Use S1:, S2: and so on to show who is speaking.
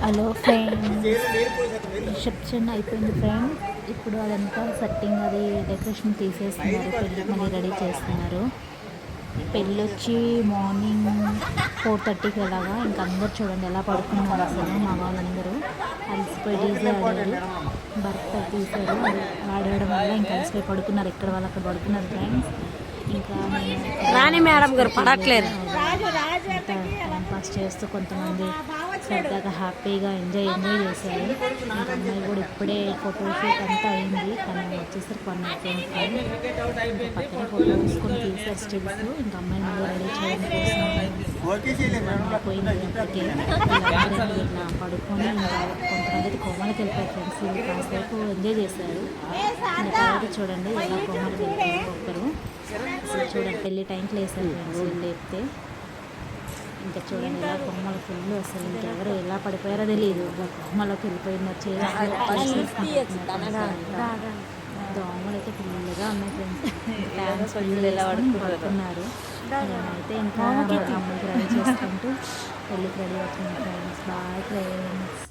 S1: Hello friends, reception అయిపోయింది friends. ఇప్పుడు అదంతా సెట్టింగ్ అది డెకరేషన్ తీసేస్తున్నారు, పెళ్ళి మళ్ళీ రెడీ చేస్తున్నారు. పెళ్ళి వచ్చి మార్నింగ్ 4:30కి అలాగా. ఇంకా అందరు చూడండి ఎలా పడుకున్నారు అసలు. మా వాళ్ళందరూ అలసిపోయి డీజే ఆడారు, భర్త తీశారు. ఆడడం వల్ల ఇంకా అలసిపోయి పడుకున్నారు. ఇక్కడ వాళ్ళు అక్కడ పడుకున్నారు ఫ్రెండ్స్. ఇంకా
S2: రాణి మేడం గారు పడట్లేదు.
S1: టైం పాస్ చేస్తూ కొంతమంది సరదాగా హ్యాపీగా ఎంజాయ్ చేశారు. ఇంకా అమ్మాయి కూడా ఇప్పుడే ఫోటోషూట్ అంతా అయింది. తను వచ్చేసరికి 1 అయిపోయింది. ఇంకా పక్కన ఫోటో తీసుకొని తీసారు స్టిల్స్. ఇంకా అమ్మాయి మళ్ళీ రెడీ చేయడం కోసం పోయింది. అప్పటికే వీళ్ళందరూ ఇలా పడుకొని ఇంకా కొంతమంది కోమలకి వెళ్ళిపోయారు ఫ్రెండ్స్. కాసేపు ఎంజాయ్ చేశారు. ఇంకా తర్వాత చూడండి ఎలా కోమలకి వెళ్ళిపోయారు ఒక్కరు. అసలు చూడండి పెళ్ళి టైంకి లేసారు ఫ్రెండ్స్. వీళ్ళు లేపితే ఇంకా చూడండి ఇలా కొమ్మల ఫుల్. అసలు ఇంకెవరు ఎలా పడిపోయారో తెలియదు. కొమ్మలోకి వెళ్ళిపోయింది. దోమలు అయితే ఫుల్గా ఉన్నాయి ఫ్రెండ్స్. ఫ్యాన్స్ పడుతున్నారు. అయితే ఇంకా అమ్మాయికి రెడీ చేసుకుంటూ పెళ్ళికి రెడీ అవుతుంది ఫ్రెండ్స్. Bye friends.